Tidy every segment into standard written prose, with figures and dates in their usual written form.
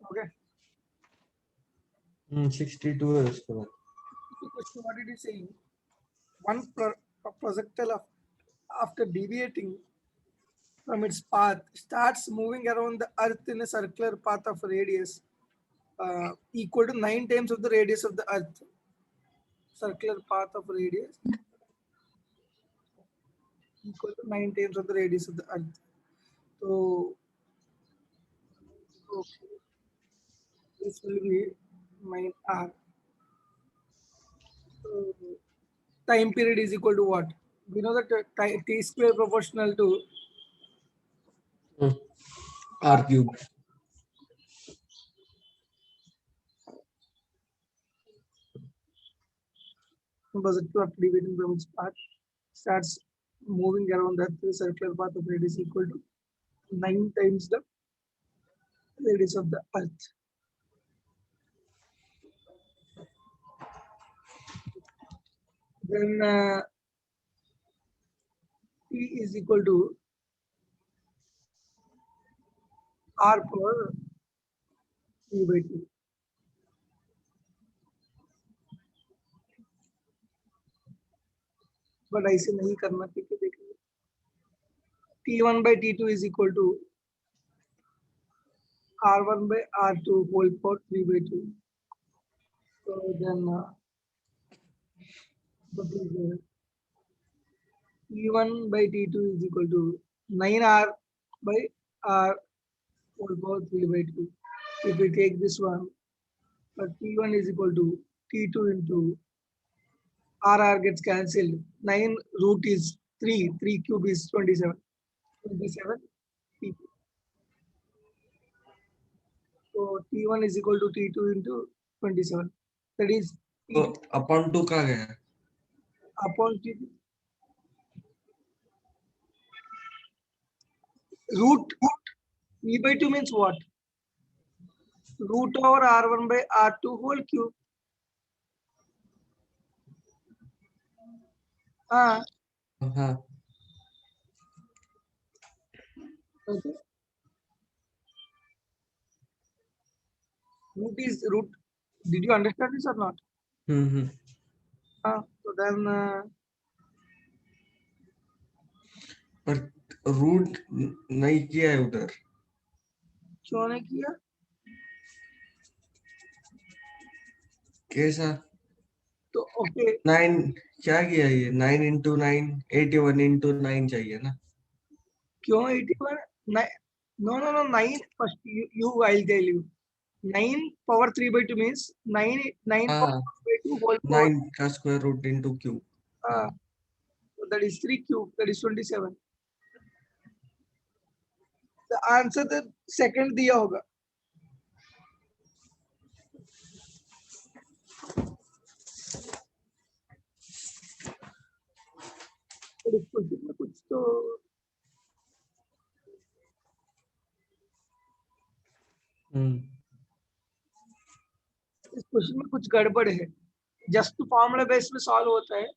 Okay. 62 है उसके बाद. So question, what it is saying? One projectile after deviating from its path starts moving around the Earth in a circular path of radius equal to 9 times of the radius of the Earth. Circular path of radius equal to 9 times of the radius of the Earth. So okay, this will be my R. So time period is equal to what? We know that t square proportional to R cube. positive after deviating from its path starts moving around the circular path of radius equal to 9 times the radius of the Earth. Then T is equal to R power 3/2. But ऐसे नहीं करना, ठीक है, देखेंगे. T1/T2 is equal to R1/R2 whole power 3/2. So then what is T1/T2 is equal to 9R/R whole power 3/2. If we take this one, but T1 is equal to T2 into RR gets cancelled. 9 root is 3. 3 cube is 27. 27 T2. So T1 is equal to T2 into 27. That is तो upon 2 कहाँ गया? upon T2. Root E/2 means what? Root over R1/R2 whole cube. हाँ. Okay. Root is root. Did you understand this or not? So then पर root नहीं किया है उधर. क्यों नहीं किया? कैसा? तो ओके 9 क्या किया ये? 9 into 9 81 into 9 चाहिए ना. क्यों 81? No 9 first you I'll tell you. 9 power 3/2 means 9 power हाँ. 3/2 whole power. 9 का square root into cube. So that is 3 cube, that is 27. The answer the second दिया होगा. तो इस क्वेश्चन में कुछ तो इस क्वेश्चन में कुछ गड़बड़ है. जस्ट तो फॉर्मूला बेस में सॉल्व होता है,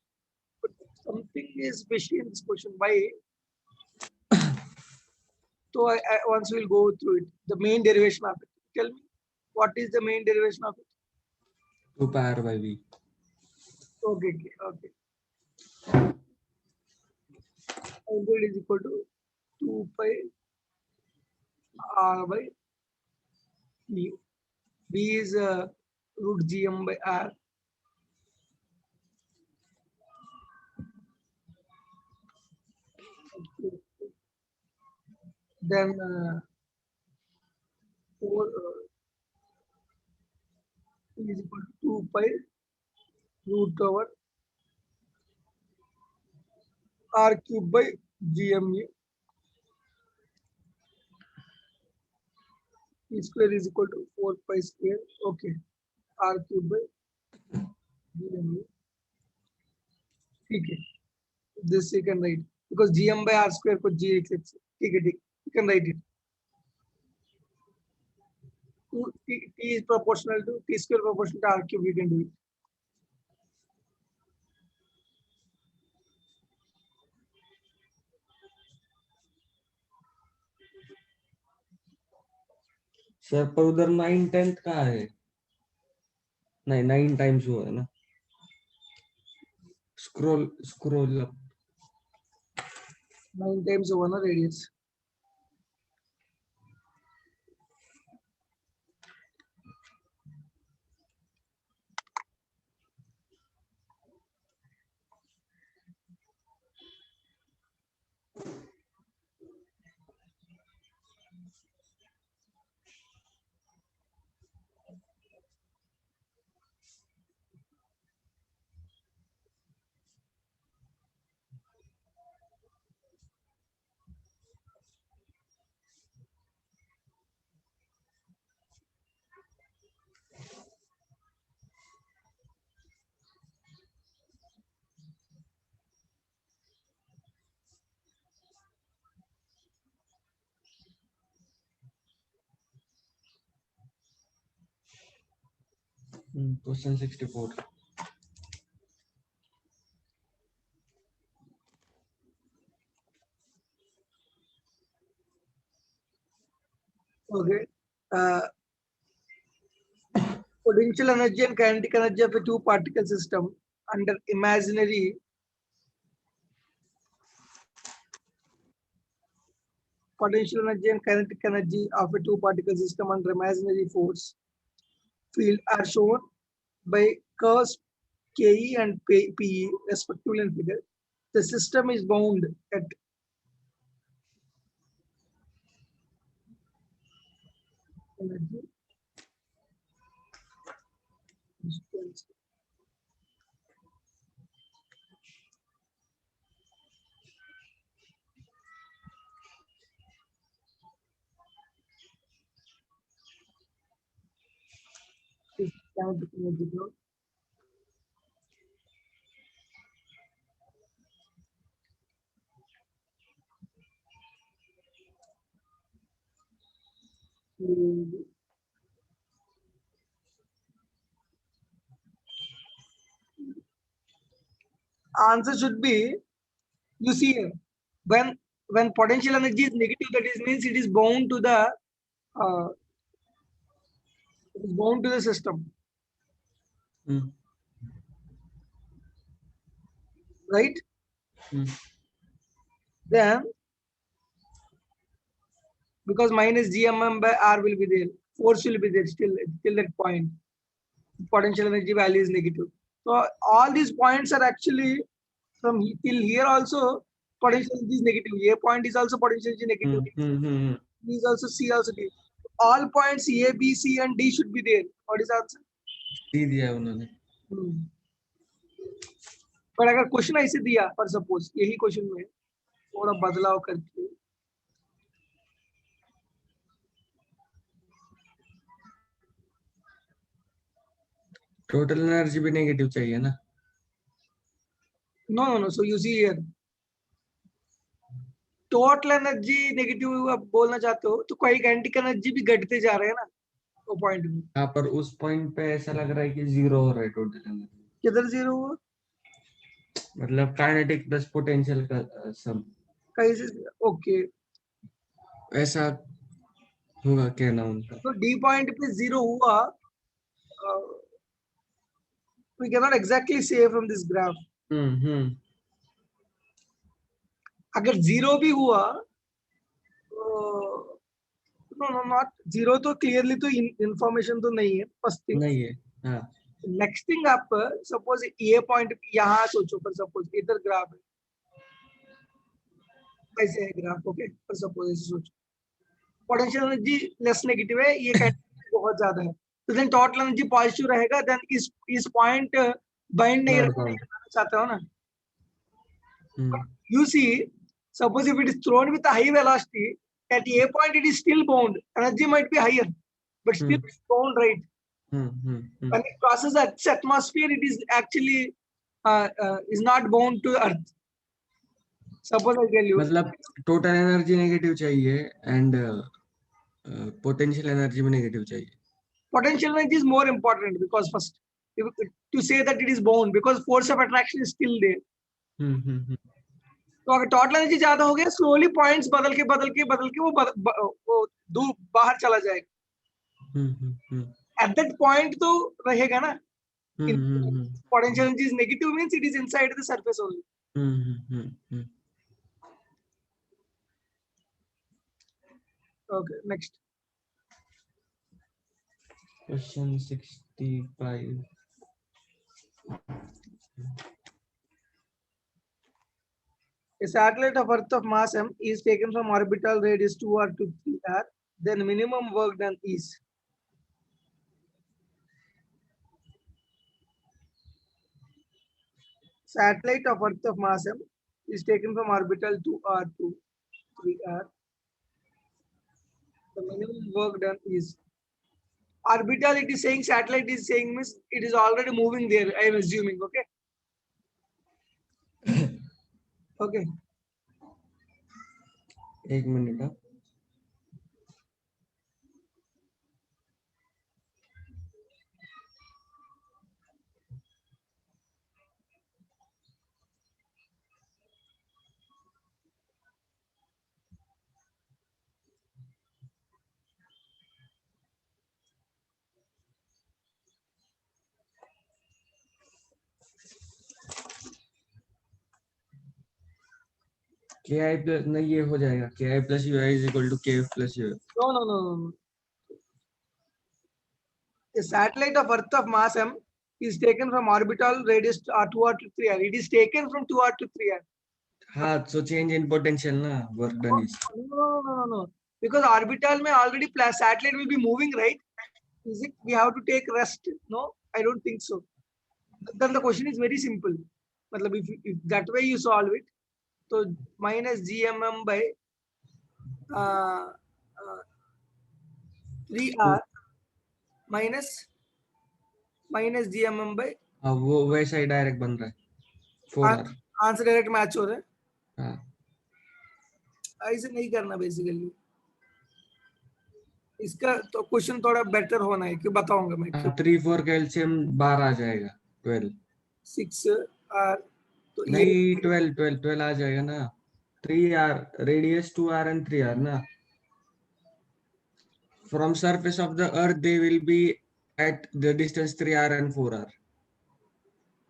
but something is fishy in this question. Why? So once we'll go through it, the main derivation of it. Tell me, what is the main derivation of it? 2 pi r by v. Okay. And it is equal to 2 pi r by v. V is root gm by r. Okay. Then 4 is equal to 2 pi root over r cube by gmu. P square is equal to 4 pi square. Okay. R cube by gmu. ठीक है. This you can write because gm by r square को g लिख. ठीक है. You can write it. T is proportional to T square proportional to R cube. We can do it. Sir पर उधर 9/10 कहाँ है? नहीं 9 टाइम्स हुआ है ना. Scroll up. 9 times over na radius. Question 64. Okay. Potential energy and kinetic energy of a two particle system under imaginary potential energy and kinetic energy of a two particle system under imaginary force field are shown by curves Ke and Pe respectively in figure. The system is bound at energy distance. Is kinetic energy bound. The answer should be, you see here, when potential energy is negative, that is means it is bound to the uh, it is bound to the system, right? Then because minus gmm by r will be there, force will be there still till that point. Potential energy value is negative. So all these points are actually from till here also potential energy is negative. A point is also potential energy negative. B is also C also D. All points A, B, C, and D should be there. What is the answer? D दिया है उन्होंने. पर अगर question ऐसे दिया, पर suppose यही question में थोड़ा बदलाव करके टोटल एनर्जी भी नेगेटिव चाहिए ना. No so you see here total energy negative आप बोलना चाहते हो तो कोई काइनेटिक एनर्जी भी घटते जा रहे हैं ना वो पॉइंट में. यहाँ पर उस पॉइंट पे ऐसा लग रहा है कि 0 हो रहा है टोटल एनर्जी. किधर जीरो हुआ? मतलब काइनेटिक प्लस पोटेंशियल का सम. कहीं से? ओके. ऐसा होगा कहना उनका. तो डी पॉइंट पे जीरो हुआ. We cannot exactly say from this graph. अगर जीरो भी हुआ नो नॉट जीरो तो क्लियरली तो इंफॉर्मेशन तो नहीं है फर्स्ट थिंग. नहीं है. हाँ. नेक्स्ट थिंग आप सपोज ये पॉइंट यहाँ सोचो, पर सपोज इधर ग्राफ है, ऐसे है ग्राफ. ओके, पर सपोज ऐसे सोचो पोटेंशियल एनर्जी लेस नेगेटिव है, ये बहुत ज्यादा है, तो देन टोटल एनर्जी पॉजिटिव रहेगा. देन इस पॉइंट बाइंड नहीं रखना चाहते हो ना. You see, suppose if it is thrown with a high velocity, at a point it is still bound. Energy might be higher, but still it's bound, right? When it crosses the Earth's atmosphere, it is actually is not bound to Earth. Suppose I tell you. मतलब total energy negative चाहिए and potential energy भी negative चाहिए. Potential energy is more important because first, to say that it is bound, because force of attraction is still there. तो अगर total energy ज्यादा हो गया, slowly points बदल के वो दूर बाहर चला जाएगा. At that point तो रहेगा ना. हम्म Potential energy is negative means it is inside the surface only. Okay, next. Question 65. A satellite of Earth of mass m is taken from orbital radius 2r to 3r. Then minimum work done is. Satellite of Earth of mass m is taken from orbital 2r to 3r. The minimum work done is. Orbital, it is saying satellite is saying means it is already moving there. I am assuming. Okay. Okay. एक minute हाँ. KI plus नहीं ये हो जाएगा KI plus UI is equal to KF plus UI. No. A satellite of Earth of mass m is taken from orbital radius 2r to 3r. It is taken from 2r to 3r. हाँ so change in potential ना work done is. No. Because orbital में already satellite will be moving, right? Is it we have to take rest? No, I don't think so. Then the question is very simple. मतलब if that way you solve it, so minus GMM by 3R minus GMM by हाँ वो वैसा ही direct बन रहा है 4R. Answer direct match हो रहा है. हाँ ऐसे नहीं करना बेसिकली. इसका तो क्वेश्चन थोड़ा बेटर होना है. क्यों बताऊंगा मैं. 3 4 कैल्शियम 12 आ जाएगा 12. 6R तो ये नहीं 12 आ जाएगा ना. 3R radius 2R and 3R ना. From surface of the earth they will be at the distance 3R and 4R.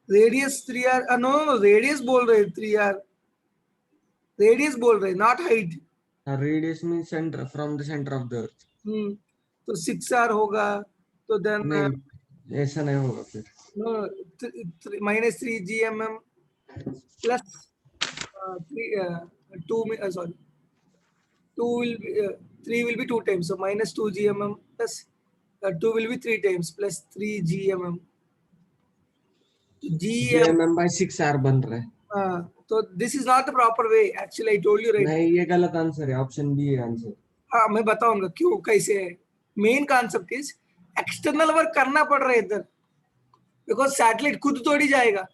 Radius 3R. No radius बोल रहे 3R. रेडियस बोल रहे not height. Radius means center from the center of the earth. तो 6R होगा तो then नहीं ऐसा नहीं होगा फिर. minus 3 GMM plus 2 sorry 2 will be 3 will be 2 times, so minus 2 GMM plus 2 will be 3 times plus 3 GMM. GMM by 6R बन रहा है. So this is not the proper way. Actually, I told you right. नहीं ये गलत answer है. Option B है answer. हाँ मैं बताऊंगा क्यों कैसे है. Main concept is external work करना पड़ रहा है इधर. बिकॉज सैटेलाइट खुद तोड़ी जाएगा.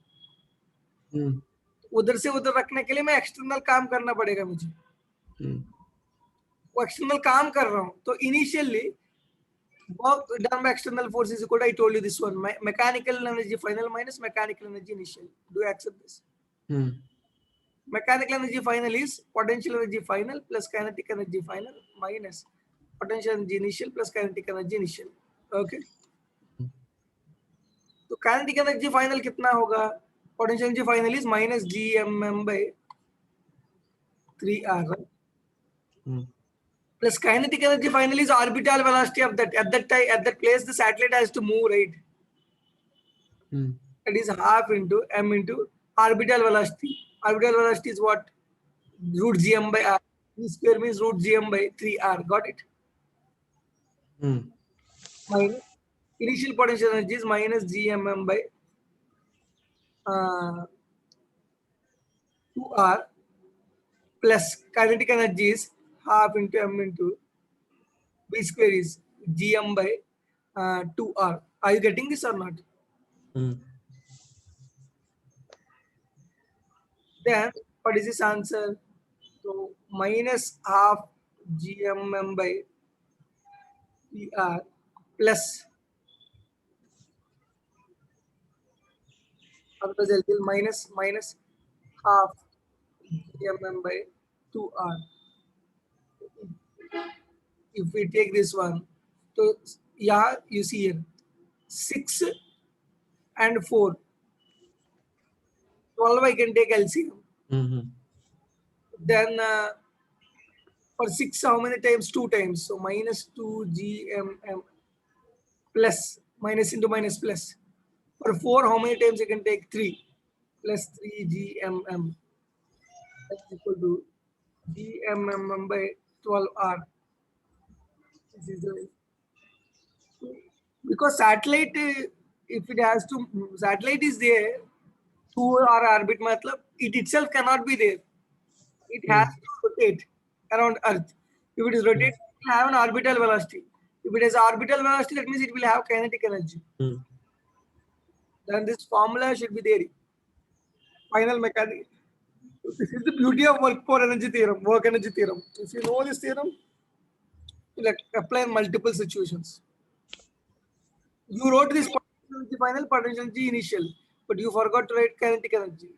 उधर से उधर रखने के लिए मैं एक्सटर्नल काम करना पड़ेगा मुझे. वो एक्सटर्नल काम कर रहा हूँ तो initially work done by external force is equal to, I told you this one, mechanical energy final minus mechanical energy initial. Do you accept this? Mechanical energy final is potential energy final plus kinetic energy final minus potential energy initial plus kinetic energy initial. Okay. तो kinetic energy final कितना होगा? Potential energy final is minus GMM by 3R. Plus kinetic energy final is orbital velocity of that. At that time, at that place, the satellite has to move, right? That is half into m into orbital velocity. Orbital velocity is what? Root gm by r. V square means root gm by 3r. Got it? Minus initial potential energy is minus gmm by 2r plus kinetic energy is half into m into v square is gm by 2r. Are you getting this or not? Then what is this answer? So minus half GMM by PR plus minus half GMM by 2R. If we take this one, so Yeah, you see here 6 and 4. 12 I can take LCM. Mm-hmm. Then for 6, how many times? 2 times. So minus 2 GMM plus minus into minus plus. For 4, how many times you can take? 3 plus 3 GMM. That's equal to GMM by 12R. This is the, because satellite, if it has to, satellite is there, 2R orbit, matlab, it itself cannot be there. It has to rotate around Earth. If it is rotating, it will have an orbital velocity. If it has orbital velocity, that means it will have kinetic energy. Mm. Then this formula should be there. Final mechanics. This is the beauty of work for energy theorem, work energy theorem. If you know this theorem, you like apply in multiple situations. You wrote this potential energy final, potential energy initial, but you forgot to write kinetic energy.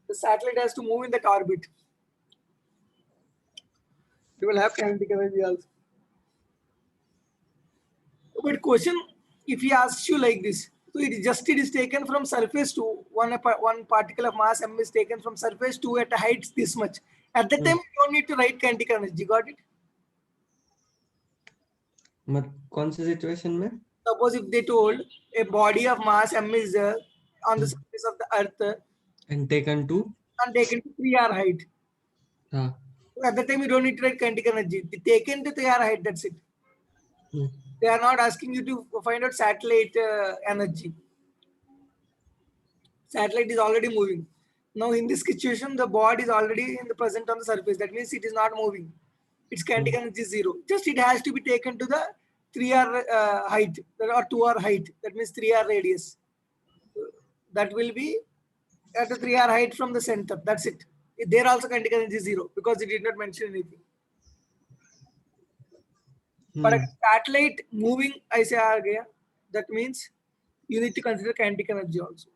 The satellite has to move in that orbit. You will have kinetic energy also. But question, if he asks you like this, so it is taken from surface to one particle of mass m is taken from surface to at a height this much. At that time, you don't need to write kinetic energy. Got it? कौन सी situation में? Suppose if they told a body of mass m is on the surface of the earth And taken to? and taken to 3R height. हाँ. So at that time, you don't need to write kinetic energy. Taken to 3R height, that's it. They are not asking you to find out satellite energy. Satellite is already moving. Now in this situation, the body is already in the present on the surface. That means it is not moving. Its kinetic energy is 0. Just it has to be taken to the 3R height or 2R height. That means 3R radius. That will be at the 3R height from the center. That's it. There also kinetic energy is 0 because it did not mention anything. But a satellite moving, I say, that means you need to consider kinetic energy also.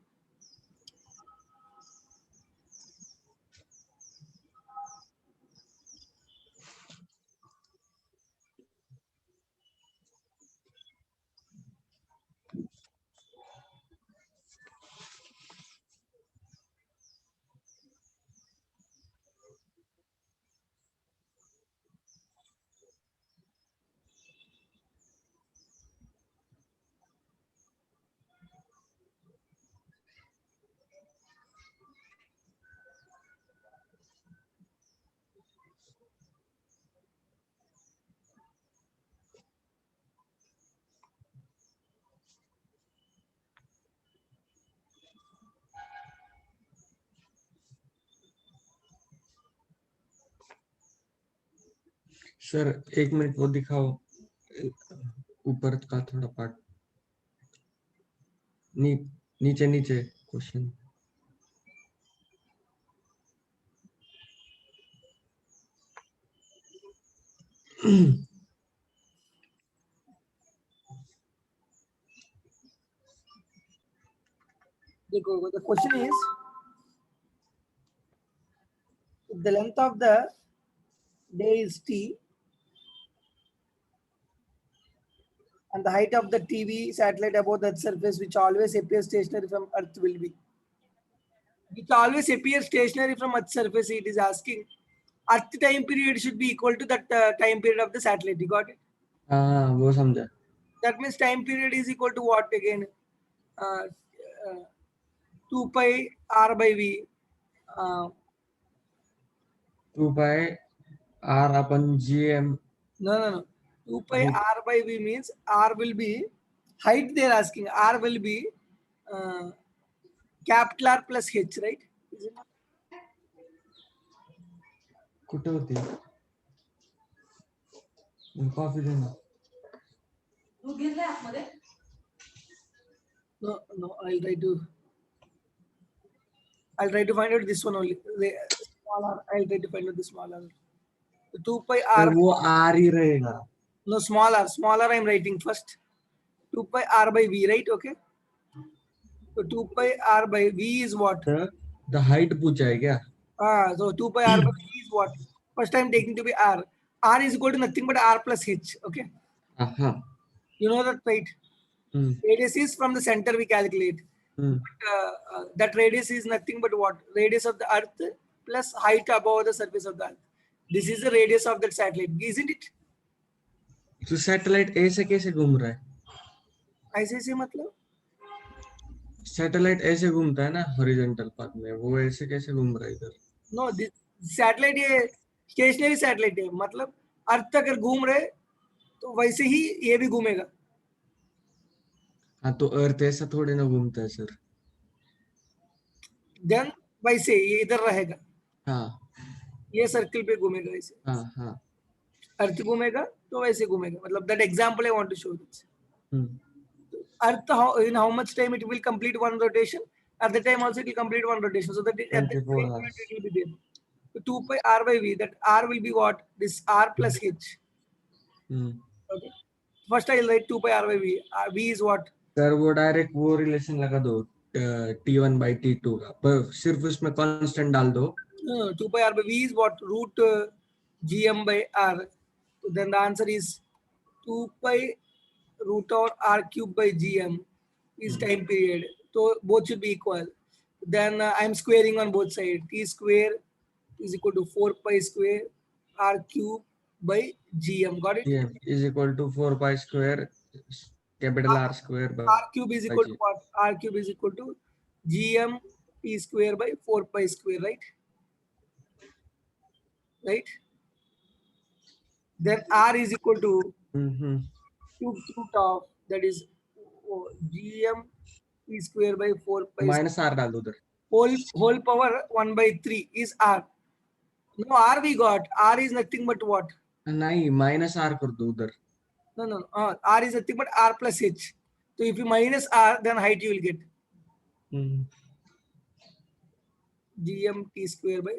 Sir 1 minute वो दिखाओ ऊपर का थोड़ा part नीचे नीचे question The question is, if the length of the day is t and the height of the TV satellite above that surface, which always appears stationary from Earth, will be. Which always appears stationary from Earth's surface, it is asking. Earth time period should be equal to that time period of the satellite. You got it? हाँ वो समझा. That means time period is equal to what again? 2 pi r by v. 2 by r upon gm. No. 2 pi r by v means r will be height. They are asking. R will be capital R plus h, right? Is it? कुठे होती coffee देना. No. I'll try to find out this one only. Small r. I'll try to find out the small r. 2 pi r. वो r ही रहेगा. No, small r. Small r I'm writing first. 2 pi r by v, right? Okay. So 2 pi r by v is what? The height पूछा है क्या? So 2 pi r by v is what? First I'm taking to be r. R is equal to nothing but r plus h. Okay. Uh-huh. You know that, right? Hmm. Radius is from the center we calculate. Hmm. But, that radius is nothing but what? Radius of the earth plus height above the surface of the earth. This is the radius of that satellite, isn't it? तो satellite ऐसे कैसे घूम रहा है? ऐसे मतलब? Satellite ऐसे घूमता है ना हॉरिजॉन्टल पाथ में, वो ऐसे कैसे घूम रहा है इधर? नो, दिस सैटेलाइट ये स्टेशनरी सैटेलाइट है, मतलब अर्थ अगर घूम रहे तो वैसे ही ये भी घूमेगा. हाँ, तो अर्थ ऐसा थोड़ी ना घूमता है सर. देन वैसे ये इधर रहेगा, हाँ ये सर्कल पे घूमेगा ऐसे. हाँ हाँ. अर्थ घूमेगा तो वैसे घूमेगा, मतलब that example I want to show this. Hmm. Earth, in how much time it will complete one rotation? At the time also it will complete one rotation. So that at the 24 same point hours. it will be there. So 2 pi r by v, that r will be what? This r plus h. Hmm. Okay. First I will write 2 pi r by v. V is what? Sir वो direct वो relation लगा दो T1/T2 का, पर सिर्फ उसमें constant डाल दो. 2 pi r by v is what? Root gm by r. So then the answer is 2 pi root of r cube by gm is time period. So both should be equal. Then I'm squaring on both sides. T square is equal to 4 pi square r cube by gm. Got it? ये is equal to 4 pi square capital R square R cube is by equal to G. what? R cube is equal to gm t square by 4 pi square, right? Right? Then r is equal to cube root of, that is gm t square by 4 pi minus R डाल दो उधर. whole power 1 by 3 is r. No, r we got. R is nothing but what? नहीं, minus R कर दो उधर. No. R is nothing but r plus h. So if you minus r, then height you will get gm t square by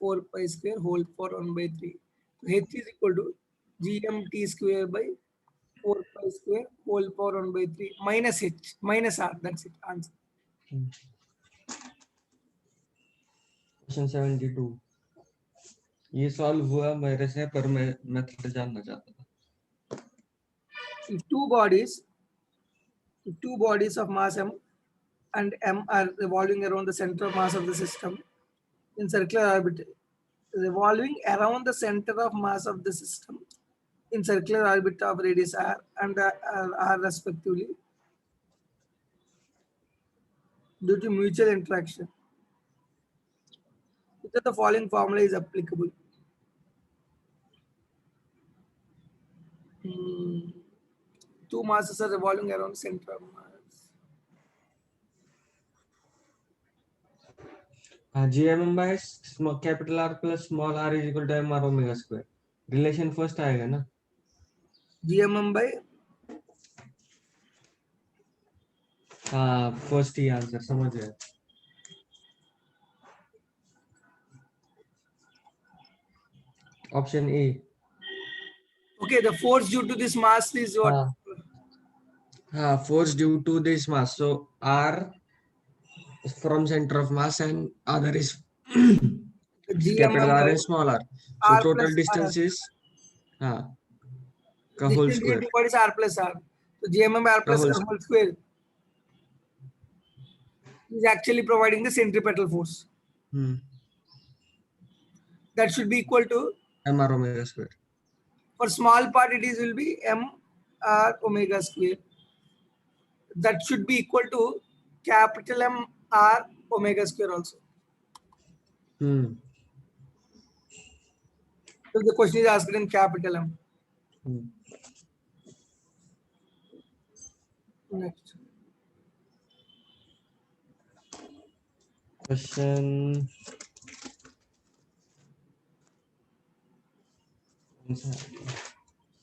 4 pi square whole power 1 by 3. So h is equal to gm t square by 4 pi square whole power 1 by 3 minus h minus r. That's it. Answer. Question 72 ये solve हुआ मेरे से, पर मैं method जानना चाहता था. If two bodies of mass m and m are revolving around the center of mass of the system in circular orbit, revolving around the center of mass of the system in circular orbit of radius r and r respectively, due to mutual interaction, whether the following formula is applicable. Two masses are revolving around center of mass. GMM by capital R plus small r is equal to mr omega square. Relation first आएगा ना. GMM by हाँ, first ही answer समझ गया. Option A. okay, the force due to this mass is what? हाँ, force due to this mass. So R from center of mass and other is capital R and small r. So R plus total R. distance is हाँ का This whole is square. what is r plus r. So GMM r plus whole r whole square is actually providing the centripetal force. That should be equal to, mr omega square. for small part it is will be m r omega square. That should be equal to capital M r omega square also. So the question is asked in capital M. Next. Question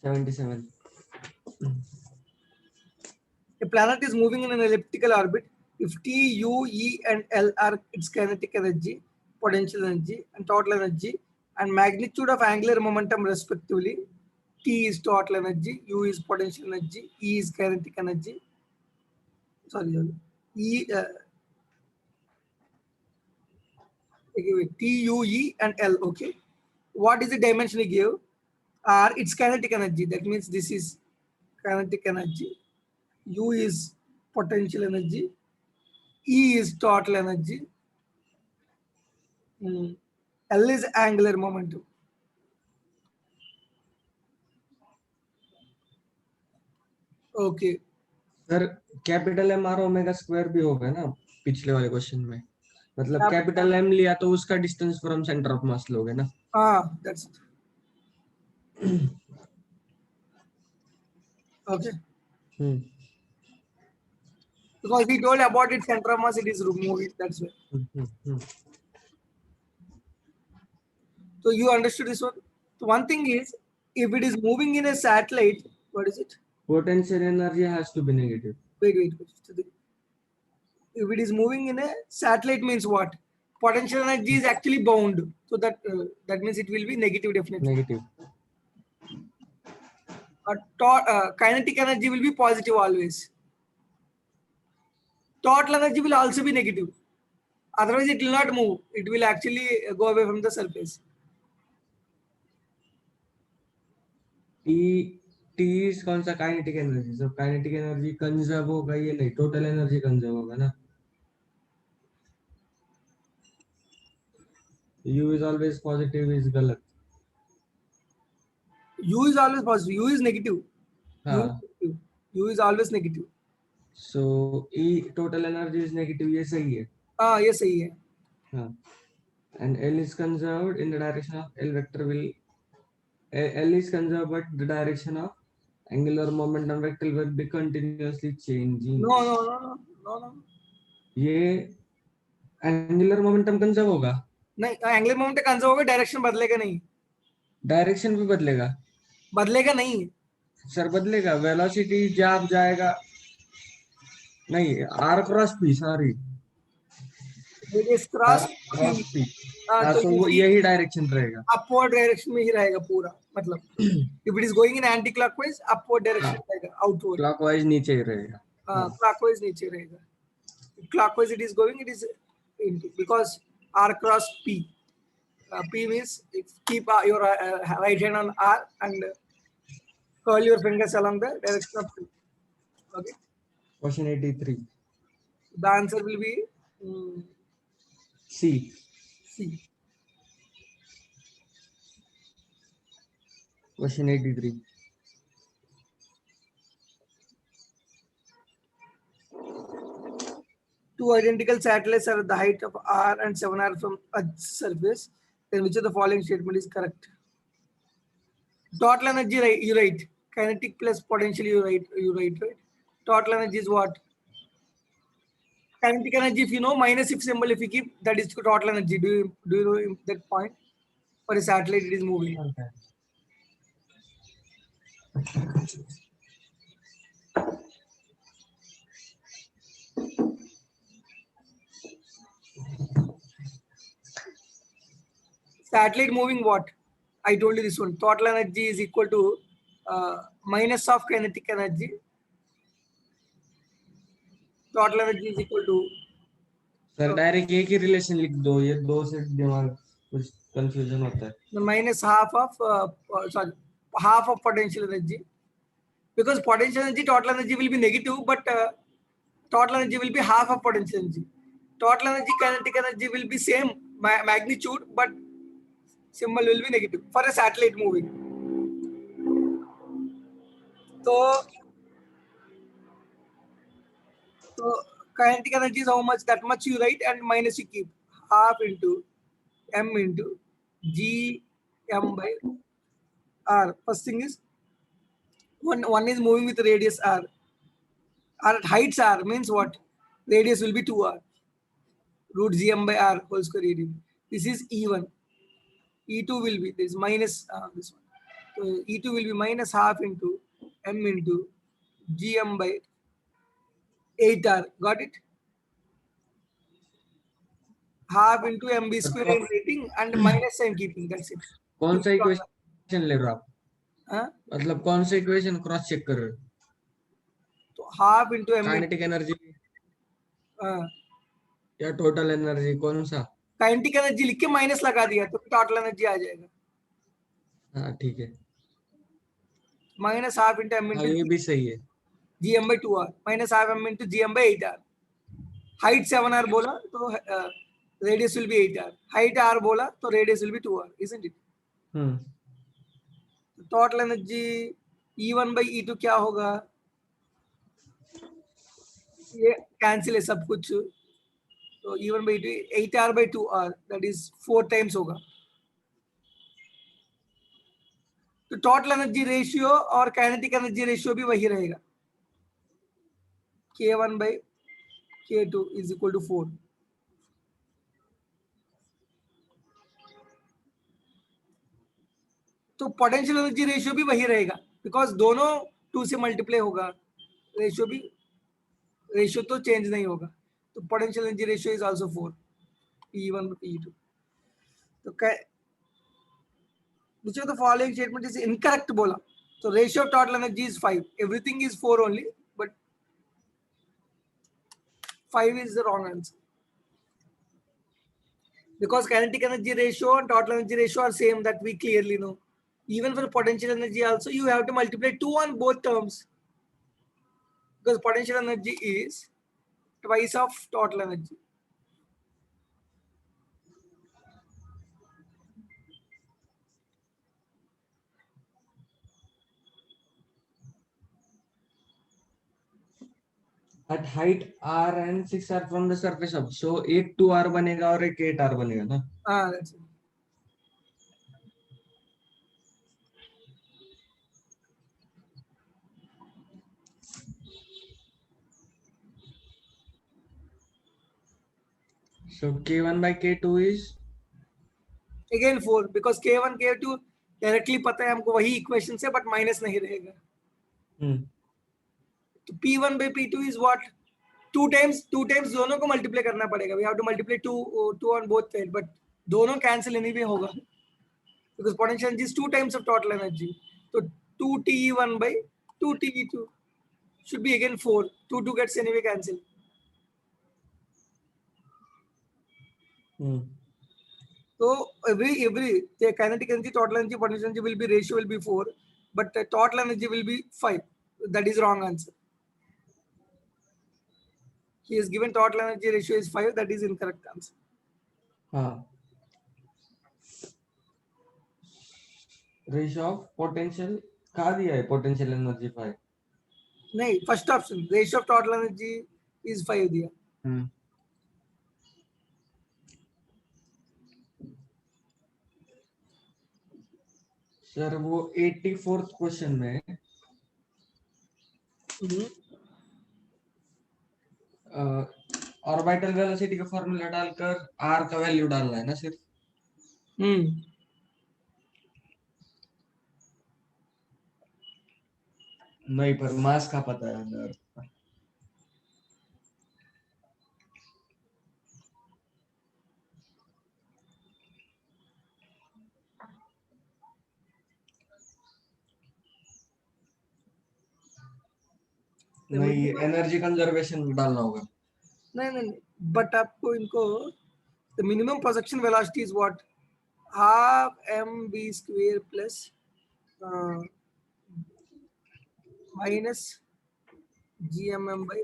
77. A planet is moving in an elliptical orbit. If T, U, E, and L are its kinetic energy, potential energy, and total energy, and magnitude of angular momentum respectively, T is total energy, U is potential energy, E is kinetic energy. Sorry. E, T, U, E, and L. Okay. What is the dimension we give? R, its kinetic energy. That means this is kinetic energy, U is potential energy, E is total energy, L is angular momentum. Okay. Sir capital M R omega square भी होगा ना पिछले वाले question में, मतलब capital M लिया तो उसका distance from centre of mass लोगे ना. That's it. Okay. Because we told about its center of mass, it is removed. That's why. So you understood this one. So one thing is, if it is moving in a satellite, what is it? Potential energy has to be negative. Wait. If it is moving in a satellite means what? Potential energy is actually bound. So that means it will be negative definitely. Negative. Kinetic energy will be positive always. Total energy will also be negative. Otherwise, it will not move. It will actually go away from the surface. T is कौन सा kinetic energy? So kinetic energy conserve होगा ये नहीं, total energy conserve होगा ना. U is always positive is गलत. U is always positive. U is negative. हाँ. U is always negative. So E total energy is negative, ये सही है. ये सही है. हाँ. And L is conserved in the direction of L vector will L is conserved but the direction of angular momentum vector will be continuously changing. No. ये angular momentum conserve होगा. नहीं, एंगुलर मोमेंटम कंजर्व होगा, direction बदलेगा नहीं. Direction भी बदलेगा नहीं sir, बदलेगा. वेलोसिटी जब जाएगा नहीं, R cross P, sorry, radius cross P. तो तो वो यही डायरेक्शन रहेगा, अपवर्ड डायरेक्शन में ही रहेगा पूरा. मतलब if it is going in anti clockwise, upward direction रहेगा, आउटवर्ड. क्लॉकवाइज नीचे ही रहेगा. क्लॉकवाइज नीचे रहेगा. Clockwise it is going, it is into, because R cross P. P means keep your right hand on R and curl your fingers along the direction of P. Okay. Question 83. The answer will be C. Question 83. Two identical satellites are at the height of R and 7R from Earth's surface. Then which of the following statement is correct? Total energy, right? You write. Kinetic plus potential, you write, right? Total energy is what? Kinetic energy, if you know, minus if symbol, if you keep, that is total energy. Do you know that point? For a satellite, it is moving. Okay. Satellite moving what? I told you this one. Total energy is equal to minus of kinetic energy. Total energy is equal to. Sir direct एक ही relation लिख दो, ये दो से दिमाग कुछ confusion होता है. The minus half of potential energy, because potential energy, total energy will be negative, but total energy will be half of potential energy. Total energy, kinetic energy will be same magnitude, but symbol will be negative for a satellite moving. So kinetic energy is how much? That much you write, and minus you keep half into m into g m by r. First thing is one is moving with radius r. R at heights r means what? Radius will be 2r. Root gm by r whole square radian. This is E1. E2 will be this minus this one. So E2 will be minus half into m into gm by 8r. Got it? Half into mb square I'm writing and minus I'm keeping. That's it. कौन सा equation ले रहे हो आप? हाँ? मतलब कौन सा इक्वेशन क्रॉस चेक कर रहे हो? तो half into m. Kinetic energy या टोटल एनर्जी, कौन सा? काइनेटिक एनर्जी लिख के माइनस लगा दिया तो टोटल एनर्जी आ जाएगा. हाँ ठीक है. minus half into m हाँ into ये भी सही है. gm by 2r minus half m into gm by 8r. Height 7r बोला तो radius will be 8r. Height r बोला तो radius will be 2r, isn't it? Total energy E1 by E2 क्या होगा? ये कैंसिल है सब कुछ, तो E1 by E2 8r by 2r, that is 4 times होगा. तो टोटल एनर्जी रेशियो और काइनेटिक एनर्जी रेशियो भी वही रहेगा. K1 by K2 is equal to 4. तो पोटेंशियल एनर्जी रेशियो भी वही रहेगा बिकॉज दोनों 2 से मल्टीप्लाई होगा, रेशियो तो चेंज नहीं होगा. तो potential energy ratio is also 4 P1 P2. तो which of the following statement is incorrect बोला. तो ratio of total energy is 5. Everything is 4 only, but 5 is the wrong answer. Because kinetic energy ratio and total energy ratio are same, that we clearly know. Even for potential energy also, you have to multiply 2 on both terms. Because potential energy is twice of total energy. At height r and 6 are from the surface of, so एक 2r बनेगा और एक 8r बनेगा ना. That's it. So K1 by K2 is Again 4, because K1 K2 directly पता है हमको वही इक्वेशन से, बट माइनस नहीं रहेगा. तो P1 by P2 is what? 2 times दोनों को मल्टीप्लाई करना पड़ेगा. We have to multiply 2 on both sides, but दोनों कैंसिल anyway होगा because potential energy is 2 times of total energy. So 2TE1 by 2TE2 should be again 4. 2 gets anyway cancelled. So every the kinetic energy, total energy, potential energy will be ratio will be 4, but the total energy will be 5. That is wrong answer. He is given total energy ratio is 5. That is incorrect answer. हाँ. Ratio of potential कहाँ दिया है? Potential energy 5. नहीं, first option ratio of total energy is 5 दिया. Sir वो 84th question में orbital velocity का formula डालकर r का वैल्यू डालना है ना सिर्फ. नहीं, पर मास का पता है अंदर. नहीं, एनर्जी कंजर्वेशन डालना होगा. नहीं, बट आपको इनको the minimum projection velocity is what? Half mv square plus minus gmm by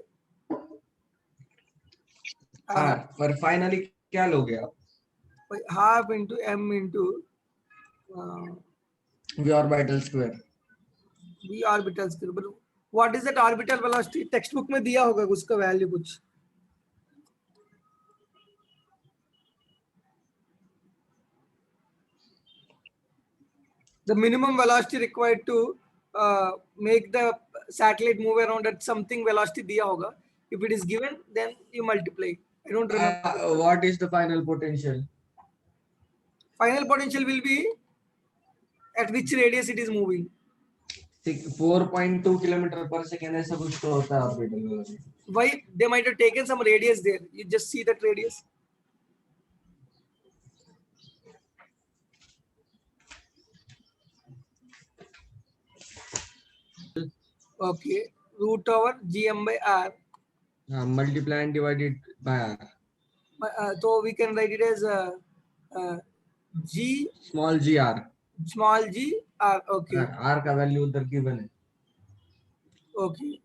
हाँ, पर फाइनली क्या लोगे आप? half into m into v orbital square. v orbital square. But what is that orbital velocity? Textbook में दिया होगा उसका value कुछ. The minimum velocity required to make the satellite move around at something velocity दिया होगा. If it is given, then you multiply. I don't remember. What is the final potential? Final potential will be at which radius it is moving. 4.2 kilometer per second ऐसा कुछ तो होता है orbital velocity. Why? They might have taken some radius there. You just see that radius. Okay, root over gm by r. Multiply and divide it by r. So we can write it as g Small gr. small g r. Okay. r का value उधर given है, Okay.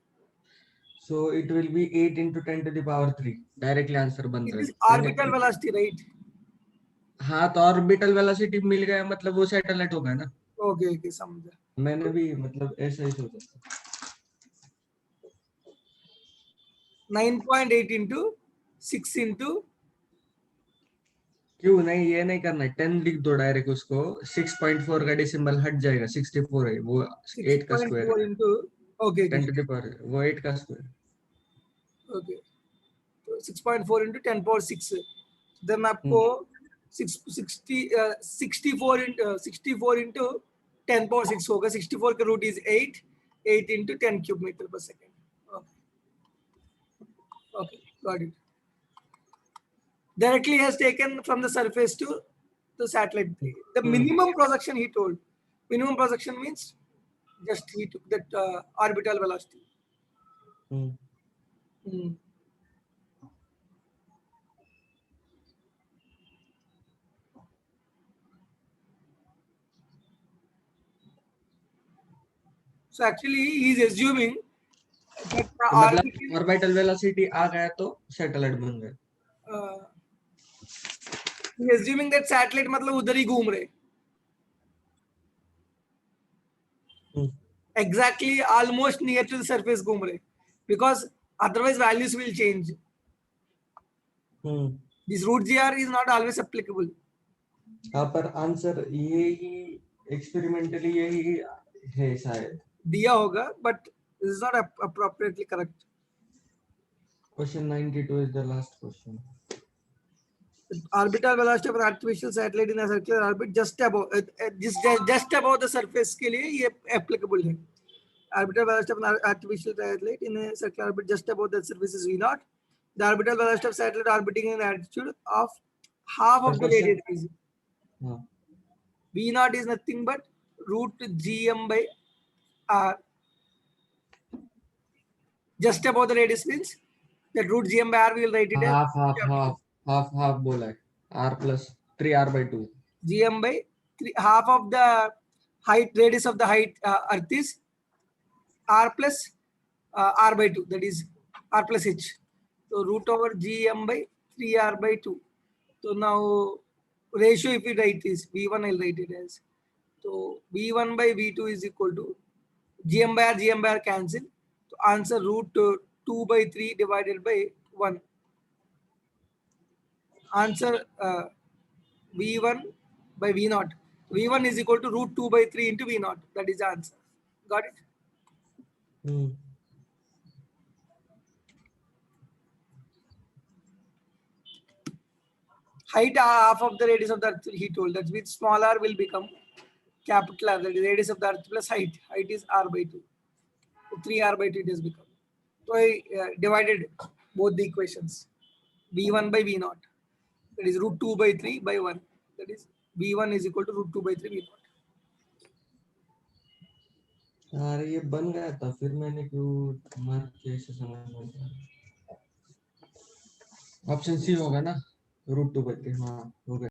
so it will be 8 into 10 to the power 3, directly answer बन It रहा is है orbital velocity, right? हाँ तो orbital velocity मिल गया मतलब वो सैटेलाइट होगा ना। Okay, okay, समझा। मैंने भी मतलब ऐसा ही सोचा था। 9.8 into 6 into क्यों नहीं, ये नहीं करना है, 10 लिख दो डायरेक्ट उसको, 6.4 का डेसिमल हट जाएगा, 64 है वो, 8 का स्क्वायर 6.4 है, into, okay, 10 okay, to the power वो 8 का स्क्वायर। okay. तो 6.4 into 10 power 6, then आपको 64 into 64 into 10 power 6 होगा। 64 का root is 8, 8 into 10 cube metre पर second. Okay, got it. Directly has taken from the surface to the satellite. The minimum projection he told. Minimum projection means just he took that orbital velocity. Hmm. So actually he is assuming that the तो orbit मतलब is orbital velocity आ गया तो satellite बन गया। he is assuming that satellite मतलब उधर ही घूम रहे, exactly almost near to the surface घूम रहे, because otherwise values will change. This root gr is not always applicable. हाँ पर आंसर ये ही एक्सपेरिमेंटली यही है शायद। दिया होगा, but this is not appropriately correct. Question 92 is the last question. The orbital velocity of an artificial satellite in a circular orbit just above the surface के लिए ये applicable है. Orbital velocity of an artificial satellite in a circular orbit just above the surface is v0. The orbital velocity of satellite orbiting in an altitude of half of the radius is v0 is nothing but root gm by r. Just above the radius means that root gm by r we will write it as half बोला है, r plus 3r/2 gm by 3, half of the height radius of the height earth is r plus r/2, that is r plus h. So root over gm by 3r/2. So now ratio if we write this v1, I'll write it as, so v1 by v2 is equal to gm by r cancel. So answer root 2 by 3 divided by 1. Answer v1 by v0. v1 is equal to root 2 by 3 into v0. That is the answer. Got it? Height half of the radius of the earth, he told. That means small r will become capital R. That is radius of the earth plus height. Height is r/2. So 3r/2 it has become. So I divided both the equations. v1 by v0. That is root 2 by 3 by 1. That is v1 is equal to root 2 by 3 v0. यार ये बन गया था, फिर मैंने क्यों mark किया इसे समझ नहीं आ रहा। ऑप्शन सी होगा ना, रूट 2/3। हाँ हो गया।